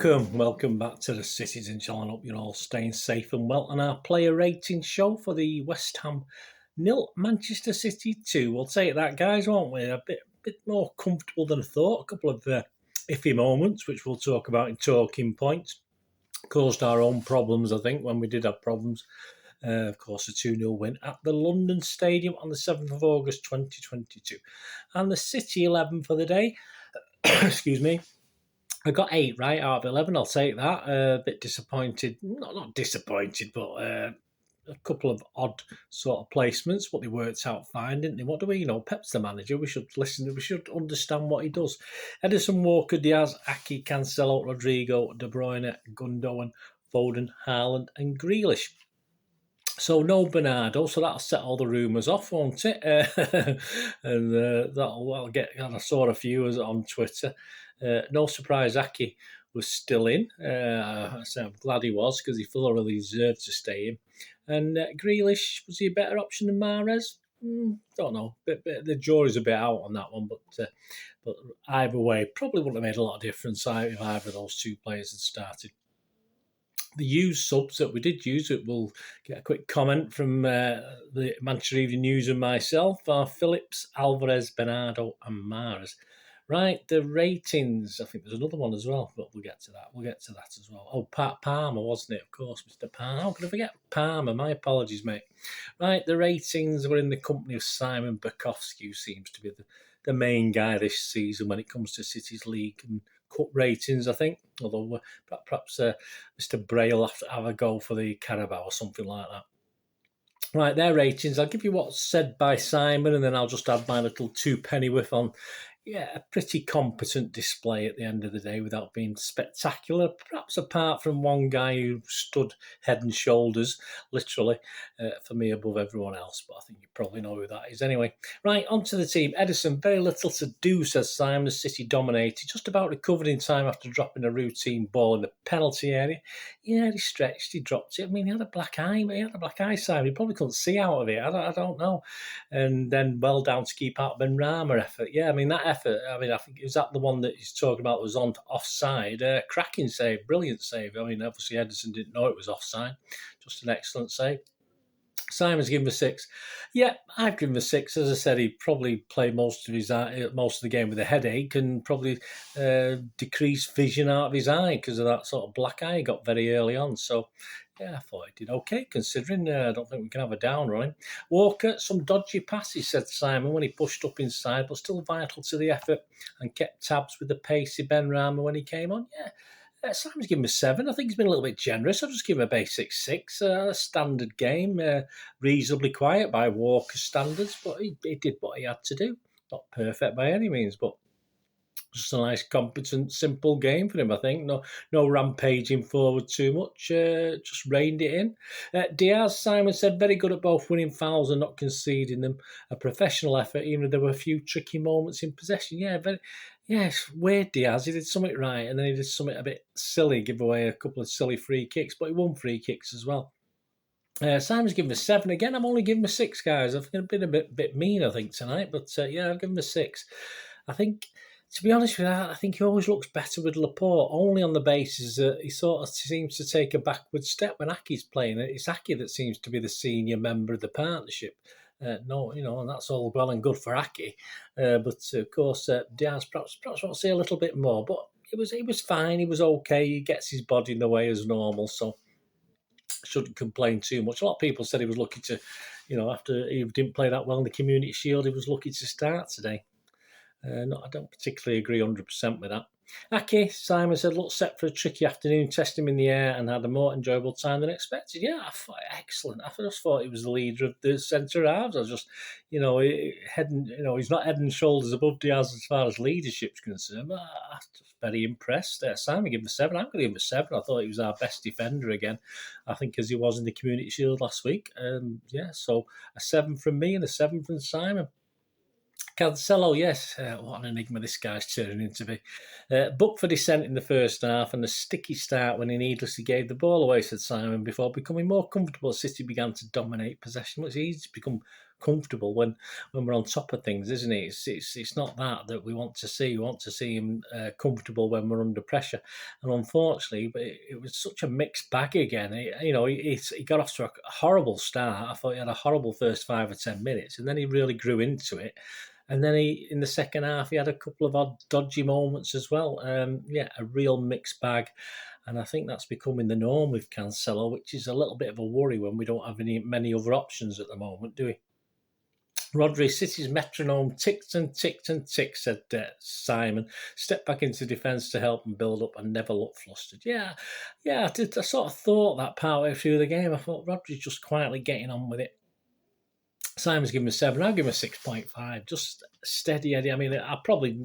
Welcome back to the Citizen channel. I hope you're all staying safe and well. On our player rating show for the West Ham 0, Manchester City 2. We'll take that, guys, won't we? A bit more comfortable than I thought. A couple of iffy moments, which we'll talk about in talking points. Caused our own problems, I think, when we did have problems. Of course, a 2-0 win at the London Stadium on the 7th of August 2022. And the City 11 for the day. Excuse me. I got 8 right out of 11. I'll take that. A bit disappointed. Not disappointed, but a couple of odd sort of placements, but they worked out fine, didn't they? What do we know? Pep's the manager. We should listen. We should understand what he does. Edison, Walker, Diaz, Ake, Cancelo, Rodrigo, De Bruyne, Gundogan, Foden, Haaland, and Grealish. So no Bernardo, so that'll set all the rumours off, won't it? And that'll get. And I saw a few on Twitter. No surprise, Ake was still in. So I'm glad he was, because he thoroughly deserved to stay in. And Grealish, was he a better option than Mahrez? Don't know. The jury's a bit out on that one, but either way, probably wouldn't have made a lot of difference if either of those two players had started. The used subs that we did use, it will get a quick comment from the Manchester Evening News and myself, are Phillips, Alvarez, Bernardo and Mahrez. Right, the ratings, I think there's another one as well, but we'll get to that. We'll get to that as well. Oh, Palmer, wasn't it? Of course, Mr. Palmer. How could I forget Palmer? My apologies, mate. Right, the ratings were in the company of Simon Bajkowski, who seems to be the main guy this season when it comes to City's league and cup ratings, I think. Although perhaps Mr. Bray will have to have a go for the Carabao or something like that. Right, their ratings. I'll give you what's said by Simon, and then I'll just add my little two-penny whiff on. Yeah, a pretty competent display at the end of the day without being spectacular, perhaps apart from one guy who stood head and shoulders, literally, for me above everyone else. But I think you probably know who that is anyway. Right, onto the team. Edison, very little to do, says Simon. City dominated, just about recovered in time after dropping a routine ball in the penalty area. Yeah, he stretched, he dropped it. I mean, he had a black eye, Simon. He probably couldn't see out of it. I don't know. And then well down to keep out Ben-Rama effort. Yeah, I mean, that effort, I think, is that the one that he's talking about was on offside? Cracking save, brilliant save. I mean, obviously Edison didn't know it was offside. Just an excellent save. Simon's given a 6. Yeah, I've given a 6. As I said, he probably played most of the game with a headache and probably decreased vision out of his eye because of that sort of black eye he got very early on. So, yeah, I thought he did okay, considering I don't think we can have a downer on him. Walker, some dodgy passes, said Simon, when he pushed up inside, but still vital to the effort and kept tabs with the pacey Ben-Rama when he came on. Yeah. Simon's given him a 7. I think he's been a little bit generous. I'll just give him a basic 6. A standard game, reasonably quiet by Walker standards, but he did what he had to do. Not perfect by any means, but just a nice, competent, simple game for him, I think. No rampaging forward too much. Just reined it in. Diaz, Simon said, very good at both winning fouls and not conceding them. A professional effort, even if there were a few tricky moments in possession. Yeah, it's weird, Diaz. He did something right, and then he did something a bit silly, give away a couple of silly free kicks, but he won free kicks as well. Simon's given a 7 again. I'm only giving him a 6, guys. I've been a bit mean, I think, tonight, but yeah, I've given him a 6. I think, to be honest with you, I think he always looks better with Laporte, only on the basis that he sort of seems to take a backward step when Ake's playing. It's Ake that seems to be the senior member of the partnership. And that's all well and good for Ake. But, of course, Diaz perhaps want to see a little bit more. But he was fine. He was okay. He gets his body in the way as normal, so shouldn't complain too much. A lot of people said he was lucky to, after he didn't play that well in the Community Shield, he was lucky to start today. I don't particularly agree 100% with that. Ake, Simon said, looked set for a tricky afternoon, tested him in the air and had a more enjoyable time than expected. Yeah, I thought excellent. I just thought he was the leader of the centre halves. I was just, he's not head and shoulders above Diaz as far as leadership's concerned, but I'm just very impressed. Simon gave him a 7. I'm going to give him a 7. I thought he was our best defender again, I think, as he was in the Community Shield last week. So a 7 from me and a 7 from Simon. Cancelo, yes. What an enigma this guy's turning into be. Booked for dissent in the first half and a sticky start when he needlessly gave the ball away, said Simon, before becoming more comfortable as City began to dominate possession. It's easy to become comfortable when we're on top of things, isn't it? It's not that we want to see. We want to see him comfortable when we're under pressure. And unfortunately, but it was such a mixed bag again. He got off to a horrible start. I thought he had a horrible first 5 or 10 minutes, and then he really grew into it. And then in the second half, he had a couple of odd, dodgy moments as well. A real mixed bag. And I think that's becoming the norm with Cancelo, which is a little bit of a worry when we don't have many other options at the moment, do we? Rodri, City's metronome ticked and ticked and ticked, said Simon. Stepped back into defence to help and build up and never looked flustered. Yeah, I did. I sort of thought that partway through the game. I thought Rodri's just quietly getting on with it. Simon's given a 7. I'll give him a 6.5. Just steady Eddie. I mean, he'll probably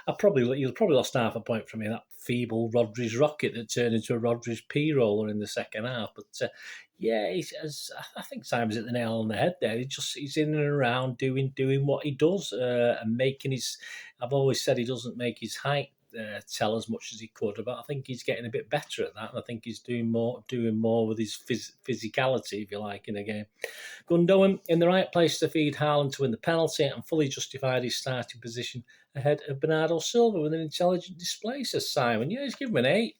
lost half a point from me. That feeble Rodri's rocket that turned into a Rodri's P-roller in the second half. But I think Simon's hit the nail on the head there. He's in and around doing what he does and making his. I've always said he doesn't make his height tell as much as he could, but I think he's getting a bit better at that, and I think he's doing more with his physicality, if you like, in a game. Gundogan in the right place to feed Haaland to win the penalty and fully justified his starting position ahead of Bernardo Silva with an intelligent display, says Simon. Yeah, he's given him an 8.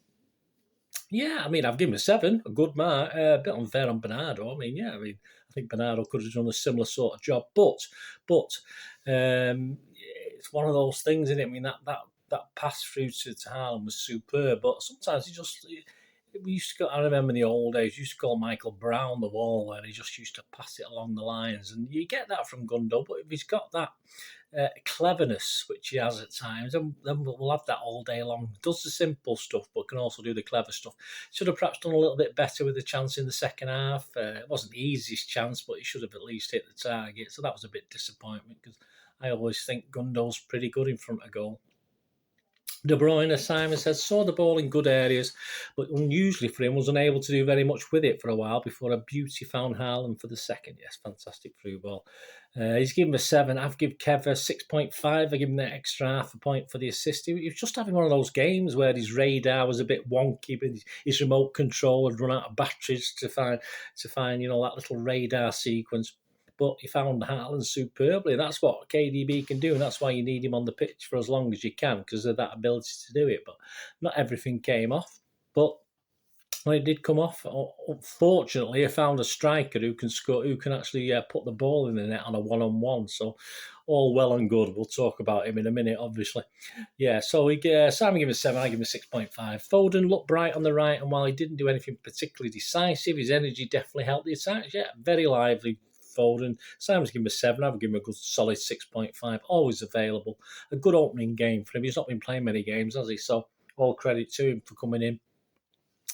Yeah, I mean, I've given him a 7, a good mark. A bit unfair on Bernardo. I think Bernardo could have done a similar sort of job, but it's one of those things, isn't it? I mean, that pass through to Haaland was superb, but sometimes we used to go. I remember in the old days, used to call Michael Brown the wall, where he just used to pass it along the lines, and you get that from Gundo. But if he's got that cleverness, which he has at times, then we'll have that all day long. Does the simple stuff, but can also do the clever stuff. Should have perhaps done a little bit better with the chance in the second half. It wasn't the easiest chance, but he should have at least hit the target. So that was a bit disappointment, because I always think Gundo's pretty good in front of goal. De Bruyne, as Simon says, saw the ball in good areas, but unusually for him, was unable to do very much with it for a while before a beauty found Haaland for the second. Yes, fantastic through ball. He's given a 7. I've given Kev a 6.5. I give him that extra half a point for the assist. He was just having one of those games where his radar was a bit wonky, but his remote control had run out of batteries to find that little radar sequence. But he found Haaland superbly. That's what KDB can do, and that's why you need him on the pitch for as long as you can, because of that ability to do it. But not everything came off. But when it did come off, unfortunately, I found a striker who can score, who can actually put the ball in the net on a one-on-one. So all well and good. We'll talk about him in a minute, obviously. Yeah, so Simon gave him a 7, I give him a 6.5. Foden looked bright on the right, and while he didn't do anything particularly decisive, his energy definitely helped the attacks. Yeah, very lively Foden. Simon's given him a 7. I've given him a good solid 6.5. Always available. A good opening game for him. He's not been playing many games, has he? So all credit to him for coming in.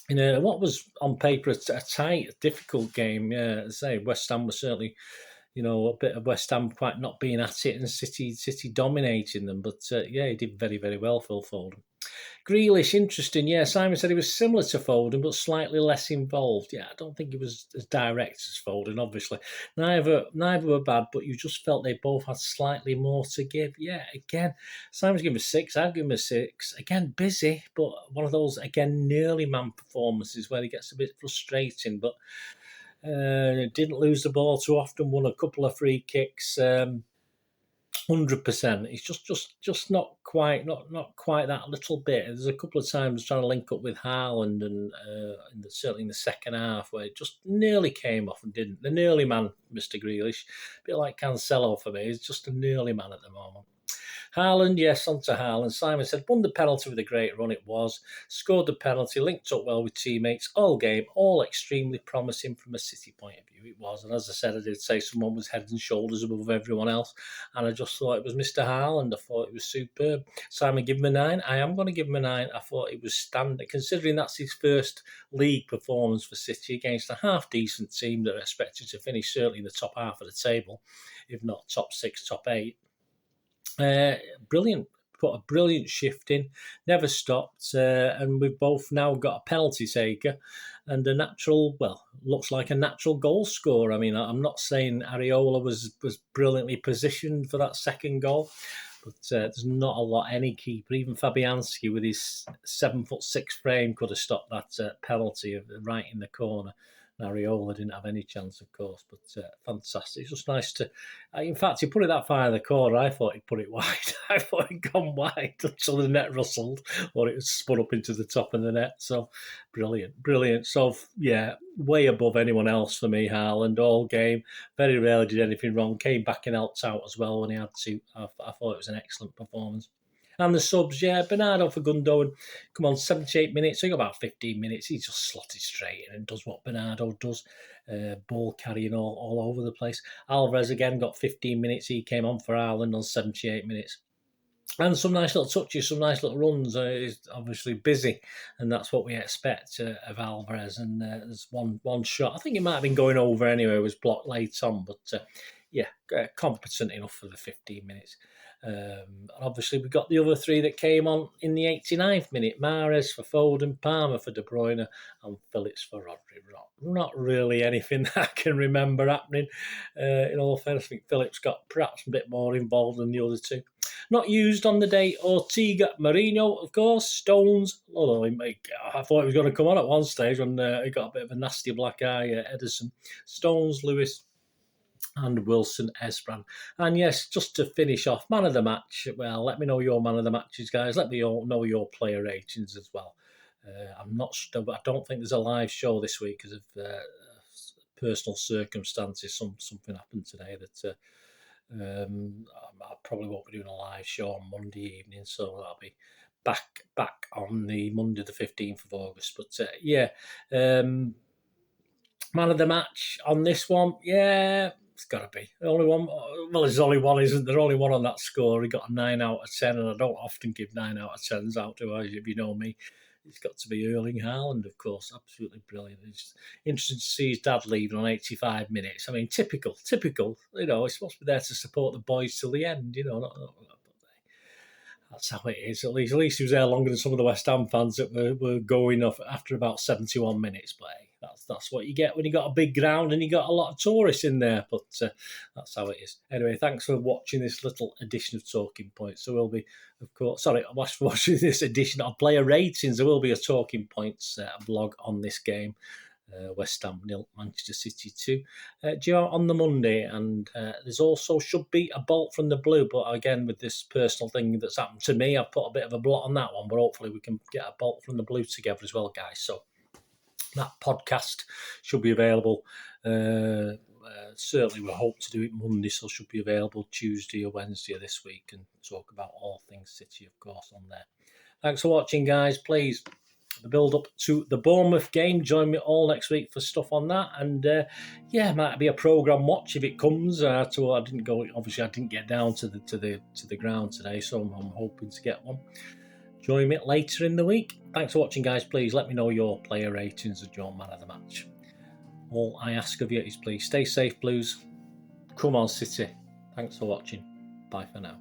In what was on paper a tight, difficult game. Yeah, as I say, West Ham was certainly, a bit of West Ham quite not being at it, and City dominating them. But he did very, very well, Phil Foden. Grealish, interesting. Yeah, Simon said he was similar to Foden, but slightly less involved. Yeah, I don't think he was as direct as Foden, obviously. Neither were bad, but you just felt they both had slightly more to give. Yeah, again, Simon's given him a 6. I've given him a 6. Again, busy, but one of those, again, nearly man performances where he gets a bit frustrating, but didn't lose the ball too often, won a couple of free kicks. 100%. It's just not quite that little bit. There's a couple of times trying to link up with Haaland, and certainly in the second half, where it just nearly came off and didn't. The nearly man, Mr. Grealish, a bit like Cancelo for me. He's just a nearly man at the moment. Haaland, yes, on to Haaland. Simon said, won the penalty with a great run it was. Scored the penalty, linked up well with teammates all game, all extremely promising from a City point of view. It was, and as I said, I did say someone was head and shoulders above everyone else, and I just thought it was Mr. Haaland. I thought it was superb. Simon, give him a 9. I am going to give him a 9. I thought it was standard, considering that's his first league performance for City against a half-decent team that are expected to finish certainly in the top half of the table, if not top 6, top 8. Brilliant. Put a brilliant shift in, never stopped, and we've both now got a penalty taker and looks like a natural goal scorer. I mean, I'm not saying Areola was brilliantly positioned for that second goal, but there's not a lot any keeper, even Fabianski with his 7'6" frame, could have stopped that penalty right in the corner. Areola didn't have any chance, of course, but fantastic. It's just nice to... in fact, he put it that far in the corner, I thought he'd put it wide. I thought he'd gone wide until the net rustled, or it was spun up into the top of the net. So, brilliant. So, yeah, way above anyone else for me, Haaland, all game. Very rarely did anything wrong. Came back and helped out as well when he had to. I thought it was an excellent performance. And the subs, yeah, Bernardo for Gundogan. Come on, 78 minutes. So you got about 15 minutes. He just slotted straight in and does what Bernardo does. Ball carrying all over the place. Alvarez again got 15 minutes. He came on for Ireland on 78 minutes. And some nice little touches, some nice little runs. He's obviously busy, and that's what we expect of Alvarez. And there's one shot. I think it might have been going over anyway. It was blocked late on, but competent enough for the 15 minutes. And obviously, we got the other three that came on in the 89th minute. Mahrez for Foden, Palmer for De Bruyne, and Phillips for Rodri. Not really anything that I can remember happening. In all fairness, I think Phillips got perhaps a bit more involved than the other two. Not used on the day, Ortega, Mourinho, of course, Stones, although I thought he was going to come on at one stage when he got a bit of a nasty black eye, Ederson. Stones, Lewis, and Wilson Esbran. And yes, just to finish off, man of the match. Well, let me know your man of the matches, guys. Let me all know your player ratings as well. I'm not sure, but I don't think there's a live show this week because of personal circumstances. Something happened today that I probably won't be doing a live show on Monday evening, so I'll be back on the Monday the 15th of August. But man of the match on this one, yeah, it's got to be. The only one, well, there's only one, isn't there? Only one on that score. He got a 9 out of 10, and I don't often give 9 out of 10s out, do I? If you know me. It's got to be Erling Haaland, of course. Absolutely brilliant. It's interesting to see his dad leaving on 85 minutes. I mean, typical. You know, he's supposed to be there to support the boys till the end, you know. That's how it is. At least he was there longer than some of the West Ham fans that were going off after about 71 minutes. But hey, that's what you get when you got a big ground and you got a lot of tourists in there. But that's how it is. Anyway, thanks for watching this little edition of Talking Points. There will be, of course, watching this edition of Player Ratings. There will be a Talking Points blog on this game. West Ham 0, Manchester City 2, due out on the Monday, and there's also should be a bolt from the blue, but again with this personal thing that's happened to me, I've put a bit of a blot on that one, but hopefully we can get a bolt from the blue together as well, guys. So that podcast should be available. Certainly we hope to do it Monday, so it should be available Tuesday or Wednesday of this week and talk about all things City, of course, on there. Thanks for watching, guys. Please, the build-up to the Bournemouth game. Join me all next week for stuff on that. And, might be a programme watch if it comes. I didn't get down to the ground today, so I'm hoping to get one. Join me later in the week. Thanks for watching, guys. Please let me know your player ratings and your man of the match. All I ask of you is please stay safe, Blues. Come on, City. Thanks for watching. Bye for now.